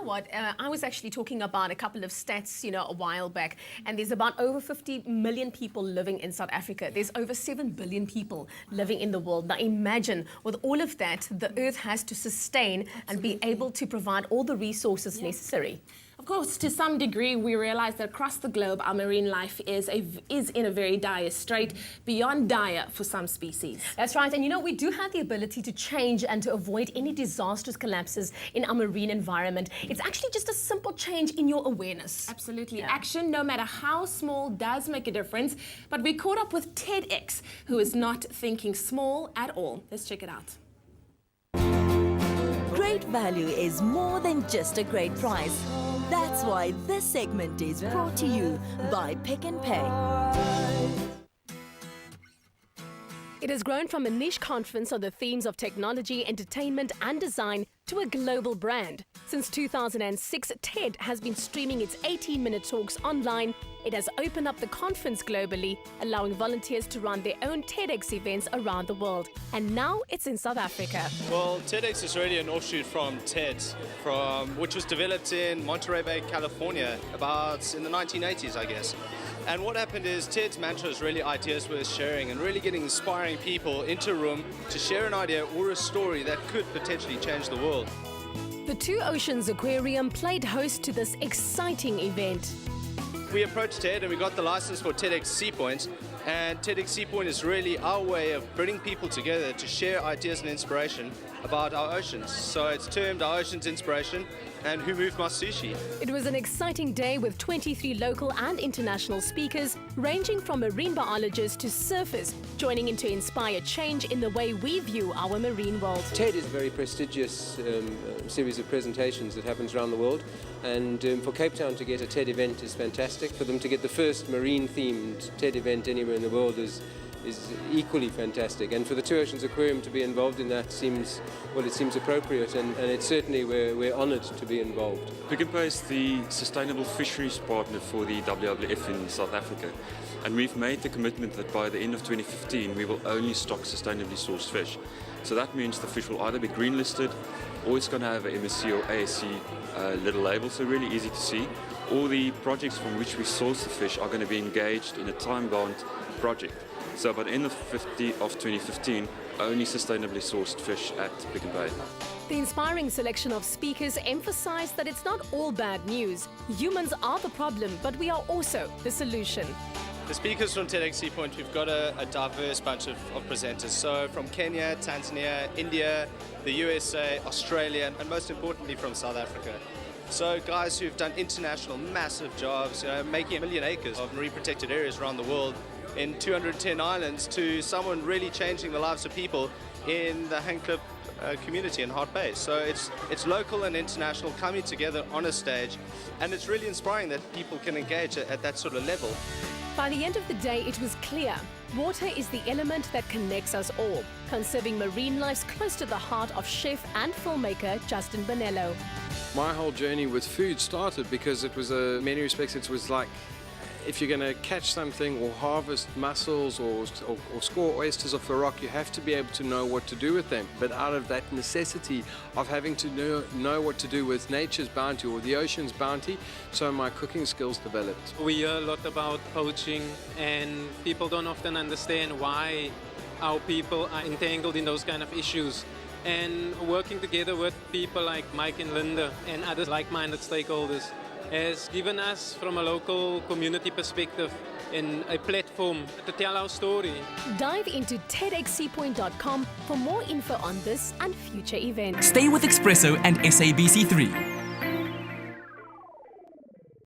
what? I was actually talking about a couple of stats, a while back, and there's about over 50 million people living in South Africa. There's over 7 billion people living in the world. Now imagine, with all of that, the Earth has to sustain and be able to provide all the resources necessary. Of course, to some degree, we realize that across the globe, our marine life is in a very dire strait, beyond dire for some species. That's right. And we do have the ability to change and to avoid any disastrous collapses in our marine environment. It's actually just a simple change in your awareness. Absolutely. Yeah. Action, no matter how small, does make a difference. But we caught up with TEDx, who is not thinking small at all. Let's check it out. Great value is more than just a great price. That's why this segment is brought to you by Pick n Pay. It has grown from a niche conference on the themes of technology, entertainment and design to a global brand. Since 2006, TED has been streaming its 18-minute talks online. It has opened up the conference globally, allowing volunteers to run their own TEDx events around the world. And now it's in South Africa. Well, TEDx is really an offshoot from TED, which was developed in Monterey Bay, California, about in the 1980s, I guess. And what happened is TED's mantra is really ideas worth sharing and really getting inspiring people into a room to share an idea or a story that could potentially change the world. The Two Oceans Aquarium played host to this exciting event. We approached TED and we got the license for TEDx Seapoint, and TEDx Seapoint is really our way of bringing people together to share ideas and inspiration about our oceans. So it's termed Our Oceans Inspiration and Who Moved My Sushi. It was an exciting day with 23 local and international speakers, ranging from marine biologists to surfers, joining in to inspire change in the way we view our marine world. TED is a very prestigious series of presentations that happens around the world, and for Cape Town to get a TED event is fantastic. For them to get the first marine-themed TED event anywhere in the world is equally fantastic, and for the Two Oceans Aquarium to be involved in that seems appropriate, and it's certainly we're honoured to be involved. Pick n Pay is the sustainable fisheries partner for the WWF in South Africa, and we've made the commitment that by the end of 2015 we will only stock sustainably sourced fish. So that means the fish will either be green listed, or it's going to have an MSC or ASC little label, so really easy to see. All the projects from which we source the fish are going to be engaged in a time-bound project. So by the end of 2015, only sustainably sourced fish at Pick n Pay. The inspiring selection of speakers emphasized that it's not all bad news. Humans are the problem, but we are also the solution. The speakers from TEDx Seapoint, we've got a diverse bunch of presenters. So from Kenya, Tanzania, India, the USA, Australia, and most importantly from South Africa. So guys who've done international massive jobs, making 1 million acres of marine protected areas around the world in 210 islands, to someone really changing the lives of people in the Handclip community in Hart Bay. So it's local and international coming together on a stage, and it's really inspiring that people can engage at that sort of level. By the end of the day, it was clear. Water is the element that connects us all. Conserving marine life's close to the heart of chef and filmmaker Justin Bonello. My whole journey with food started because it was, in many respects, it was like, if you're going to catch something or harvest mussels or score oysters off a rock, you have to be able to know what to do with them. But out of that necessity of having to know what to do with nature's bounty or the ocean's bounty, so my cooking skills developed. We hear a lot about poaching, and people don't often understand why our people are entangled in those kind of issues. And working together with people like Mike and Linda and other like-minded stakeholders has given us, from a local community perspective, a platform to tell our story. Dive into TEDxSeapoint.com for more info on this and future events. Stay with Expresso and SABC3.